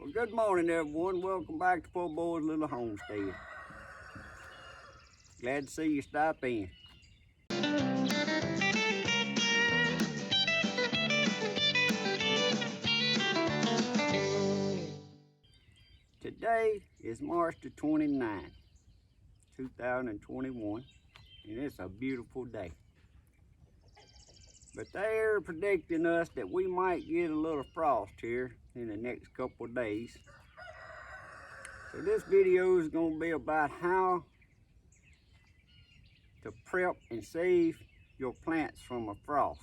Well, good morning, everyone. Welcome back to Poor Boy's Little Homestead. Glad to see you stop in. Today is March the 29th, 2021, and it's a beautiful day. But they're predicting us that we might get a little frost here in the next couple of days. So this video is going to be about how to prep and save your plants from a frost.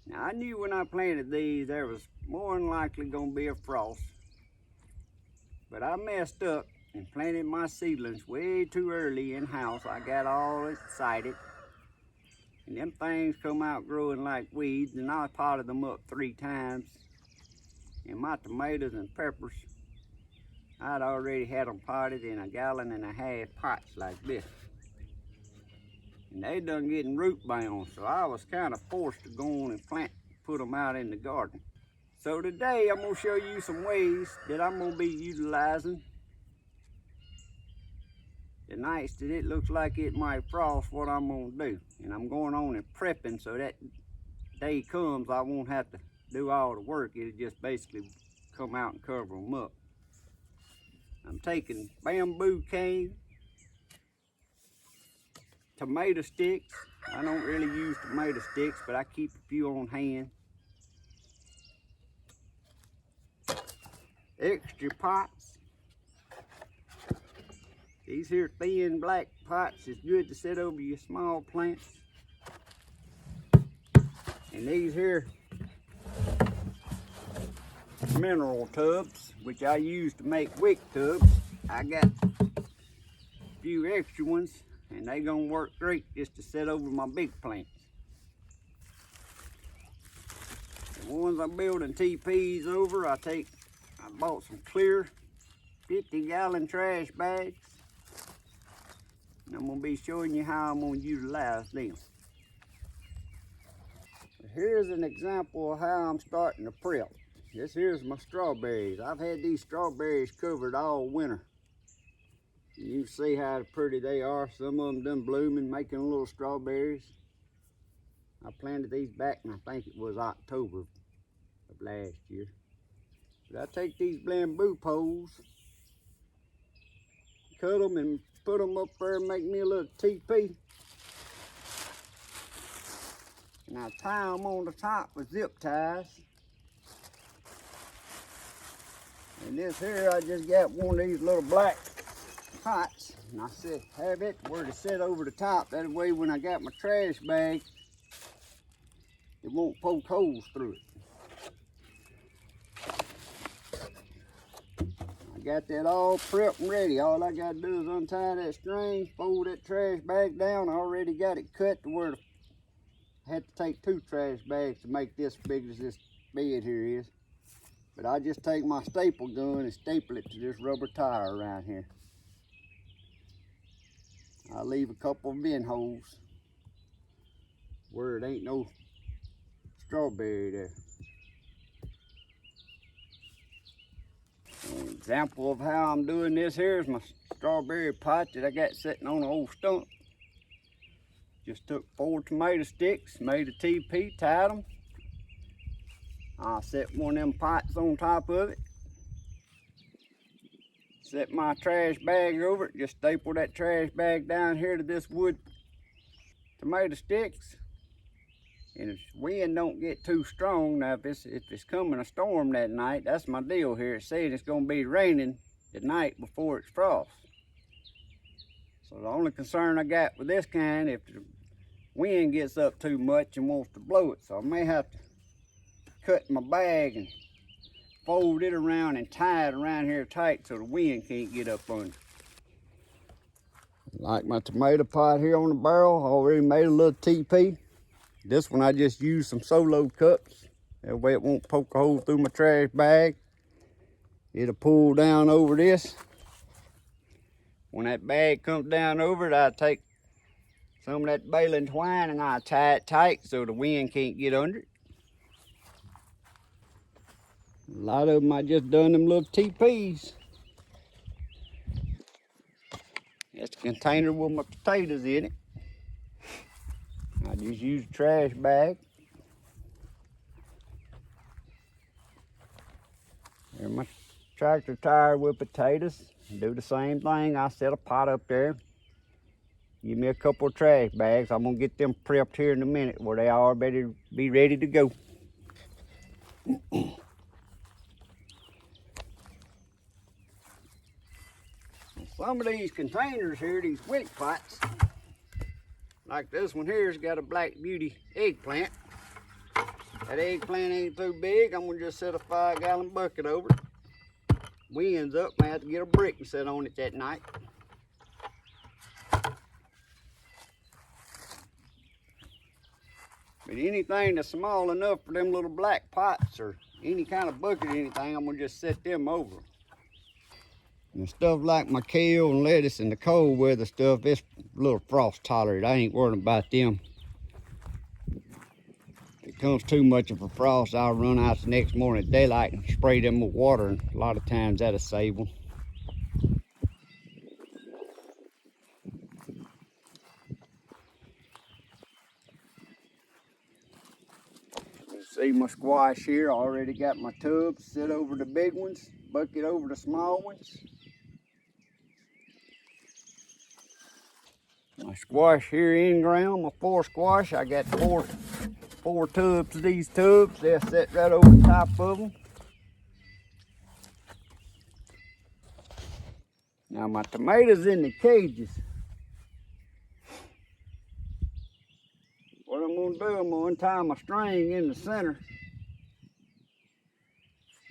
Now I knew when I planted these there was more than likely going to be a frost, but I messed up and planted my seedlings way too early in-house. I got all excited and them things come out growing like weeds, and I potted them up 3 times. And my tomatoes and peppers, I'd already had them potted in 1.5 gallon pots like this. And they done getting root bound, so I was kind of forced to go on and put them out in the garden. So today I'm gonna show you some ways that I'm gonna be utilizing the nights that it looks like it might frost, what I'm gonna do. And I'm going on and prepping so that day comes I won't have to do all the work. It'll just basically come out and cover them up. I'm taking bamboo cane, tomato sticks. I don't really use tomato sticks, but I keep a few on hand. Extra pots. These here thin black pots is good to set over your small plants. And these here mineral tubs, which I use to make wick tubs. I got a few extra ones, and they gonna work great just to set over my big plants. The ones I'm building teepees over, I bought some clear 50-gallon trash bags. And I'm gonna be showing you how I'm gonna utilize them. Here's an example of how I'm starting to prep. This here's my strawberries. I've had these strawberries covered all winter. You can see how pretty they are. Some of them done blooming, making little strawberries. I planted these back in, I think it was October of last year. But I take these bamboo poles, cut them and put them up there and make me a little teepee. And I tie them on the top with zip ties. And this here, I just got one of these little black pots, and I said, have it where to sit over the top. That way when I got my trash bag, it won't poke holes through it. I got that all prepped and ready. All I gotta do is untie that string, fold that trash bag down. I already got it cut to where I had to take 2 trash bags to make this big as this bed here is. But I just take my staple gun and staple it to this rubber tire around here. I leave a couple of vent holes where it ain't no strawberry there. An example of how I'm doing this here is my strawberry pot that I got sitting on an old stump. Just took 4 tomato sticks, made a teepee, tied them. I set one of them pots on top of it. Set my trash bag over it. Just staple that trash bag down here to this wood tomato sticks. And if the wind don't get too strong, now if it's coming a storm that night, that's my deal here. It's saying it's gonna be raining the night before it's frost. So the only concern I got with this kind, if the wind gets up too much and wants to blow it. So I may have to cut my bag and fold it around and tie it around here tight so the wind can't get up under. Like my tomato pot here on the barrel, I already made a little teepee. This one I just used some solo cups. That way it won't poke a hole through my trash bag. It'll pull down over this. When that bag comes down over it, I take some of that baling twine and I tie it tight so the wind can't get under it. A lot of them I just done them little TPs. That's a container with my potatoes in it. I just use a trash bag. There's my tractor tire with potatoes. Do the same thing. I set a pot up there. Give me a couple of trash bags. I'm gonna get them prepped here in a minute where they all better be ready to go. Some of these containers here, these wick pots, like this one here's got a Black Beauty eggplant. That eggplant ain't too big. I'm gonna just set a 5-gallon bucket over it. Wind's up, I have to get a brick and set on it that night. But anything that's small enough for them little black pots or any kind of bucket or anything, I'm gonna just set them over. And stuff like my kale and lettuce and the cold weather stuff, it's a little frost tolerant. I ain't worried about them. If it comes too much of a frost, I'll run out the next morning at daylight and spray them with water, and a lot of times that'll save them. See my squash here, I already got my tubs set over the big ones, bucket over the small ones. My squash here in ground, my 4 squash, I got four tubs of these tubs. They're set right over the top of them. Now my tomatoes in the cages. What I'm gonna do, I'm gonna untie my string in the center.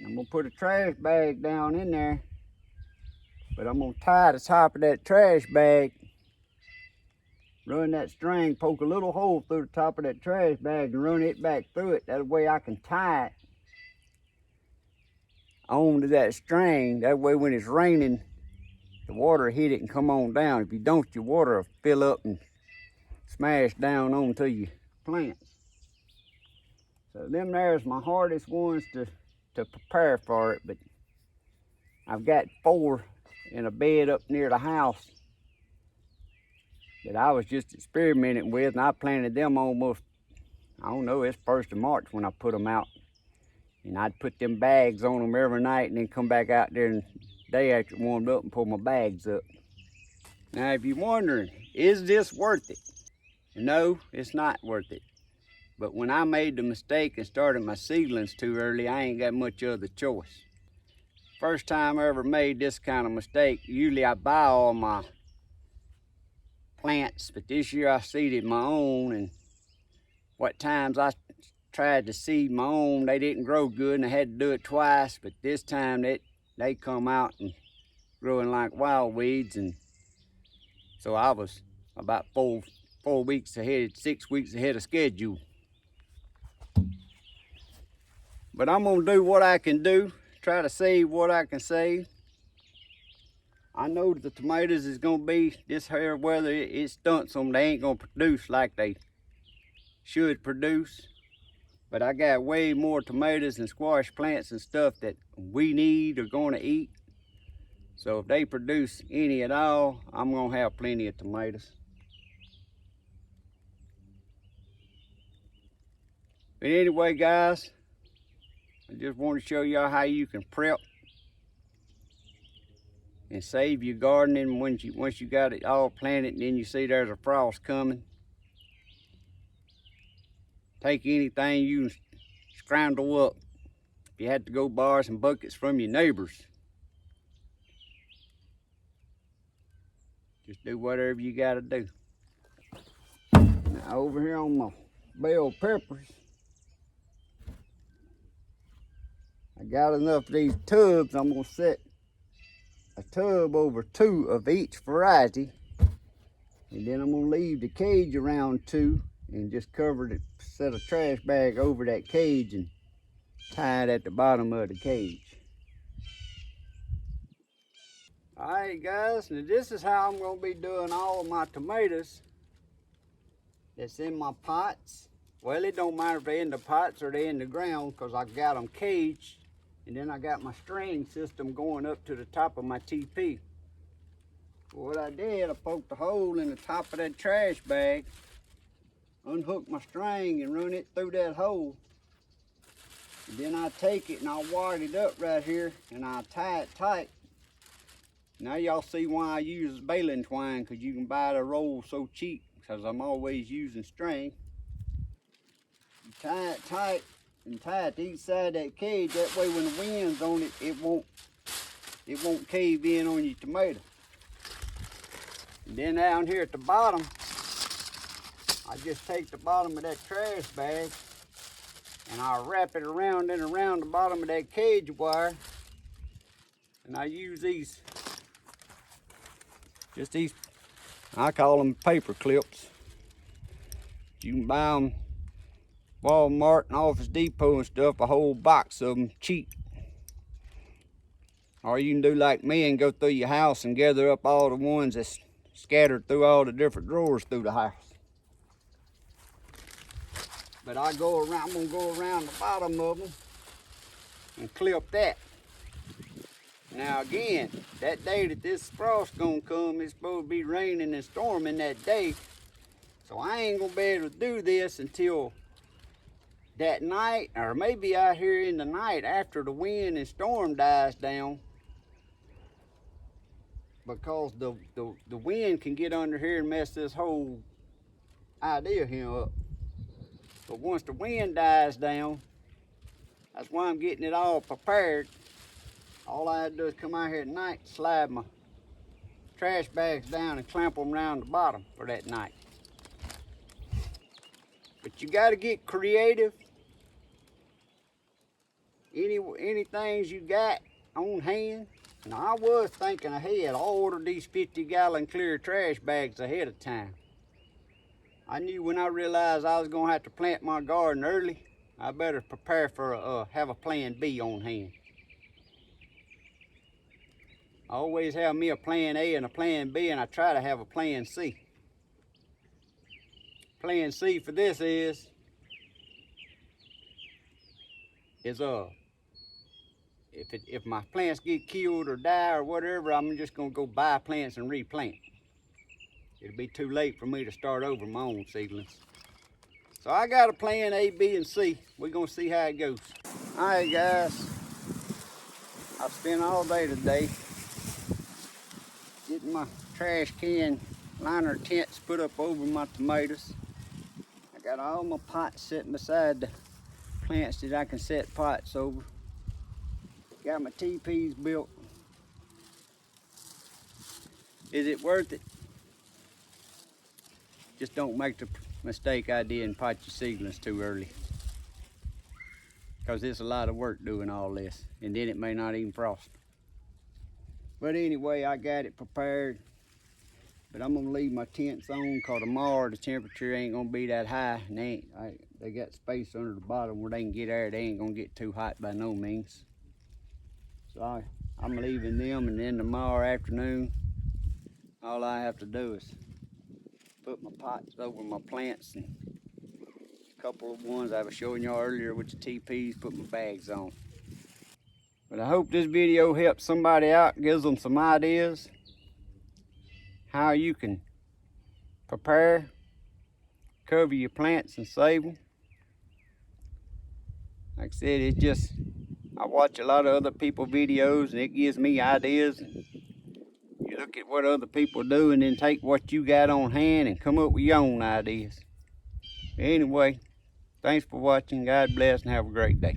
I'm gonna put a trash bag down in there, but I'm gonna tie the top of that trash bag, run that string, poke a little hole through the top of that trash bag and run it back through it. That way I can tie it onto that string. That way when it's raining, the water will hit it and come on down. If you don't, your water will fill up and smash down onto your plants. So them there's my hardest ones to prepare for it, but I've got 4 in a bed up near the house that I was just experimenting with, and I planted them almost, I don't know, it's 1st of March when I put them out. And I'd put them bags on them every night and then come back out there and the day after it warmed up and pull my bags up. Now if you're wondering, is this worth it? No, it's not worth it. But when I made the mistake and started my seedlings too early, I ain't got much other choice. First time I ever made this kind of mistake. Usually I buy all my plants, but this year I seeded my own, and what times I tried to seed my own, they didn't grow good and I had to do it twice, but this time they come out and growing like wild weeds, and so I was about 4 weeks ahead, 6 weeks ahead of schedule. But I'm gonna do what I can do, try to save what I can save. I know that the tomatoes is gonna be this here weather, it stunts them. They ain't gonna produce like they should produce. But I got way more tomatoes and squash plants and stuff that we need or gonna eat. So if they produce any at all, I'm gonna have plenty of tomatoes. But anyway, guys, I just want to show y'all how you can prep and save your gardening once you got it all planted and then you see there's a frost coming. Take anything you can scramble up. If you had to go borrow some buckets from your neighbors, just do whatever you got to do. Now over here on my bell peppers, I got enough of these tubs. I'm gonna set a tub over 2 of each variety, and then I'm gonna leave the cage around 2 and just cover it, set a trash bag over that cage and tie it at the bottom of the cage. All right, guys, now this is how I'm gonna be doing all of my tomatoes that's in my pots. Well, it don't matter if they're in the pots or they're in the ground because I got them caged And then I got my string system going up to the top of my TP. What I did, I poked a hole in the top of that trash bag, unhooked my string and run it through that hole. And then I take it and I wire it up right here and I tie it tight. Now y'all see why I use baling twine, because you can buy the roll so cheap, because I'm always using string. You tie it tight and tie it to each side of that cage. That way when the wind's on it, it won't cave in on your tomato. And then down here at the bottom, I just take the bottom of that trash bag and I wrap it around and around the bottom of that cage wire. And I use these, just these, I call them paper clips. You can buy them Walmart and Office Depot and stuff, a whole box of them cheap. Or you can do like me and go through your house and gather up all the ones that's scattered through all the different drawers through the house. But I'm gonna go around the bottom of them and clip that. Now again, that day that this frost gonna come, it's supposed to be raining and storming that day. So I ain't gonna be able to do this until that night, or maybe out here in the night after the wind and storm dies down. Because the wind can get under here and mess this whole idea here up. But once the wind dies down, that's why I'm getting it all prepared. All I had to do is come out here at night, slide my trash bags down and clamp them around the bottom for that night. But you gotta get creative. Any things you got on hand. Now I was thinking ahead, I ordered these 50-gallon clear trash bags ahead of time. I knew when I realized I was gonna have to plant my garden early, I better prepare for have a plan B on hand. I always have me a plan A and a plan B, and I try to have a plan C. Plan C for this is if my plants get killed or die or whatever, I'm just gonna go buy plants and replant. It'll be too late for me to start over my own seedlings. So I got a plan A, B, and C. We're gonna see how it goes. All right, guys. I've spent all day today getting my trash can liner tents put up over my tomatoes. I got all my pots sitting beside the plants that I can set pots over. Got my TPs built. Is it worth it? Just don't make the mistake I did and pot your seedlings too early. Because it's a lot of work doing all this. And then it may not even frost. But anyway, I got it prepared. But I'm gonna leave my tents on because tomorrow the temperature ain't gonna be that high. And they got space under the bottom where they can get air. They ain't gonna get too hot by no means. So I'm leaving them, and then tomorrow afternoon, all I have to do is put my pots over my plants, and a couple of ones I was showing y'all earlier with the TPs, put my bags on. But I hope this video helps somebody out, gives them some ideas how you can prepare, cover your plants and save them. Like I said, it's just, I watch a lot of other people's videos and it gives me ideas. You look at what other people do and then take what you got on hand and come up with your own ideas. Anyway, thanks for watching. God bless and have a great day.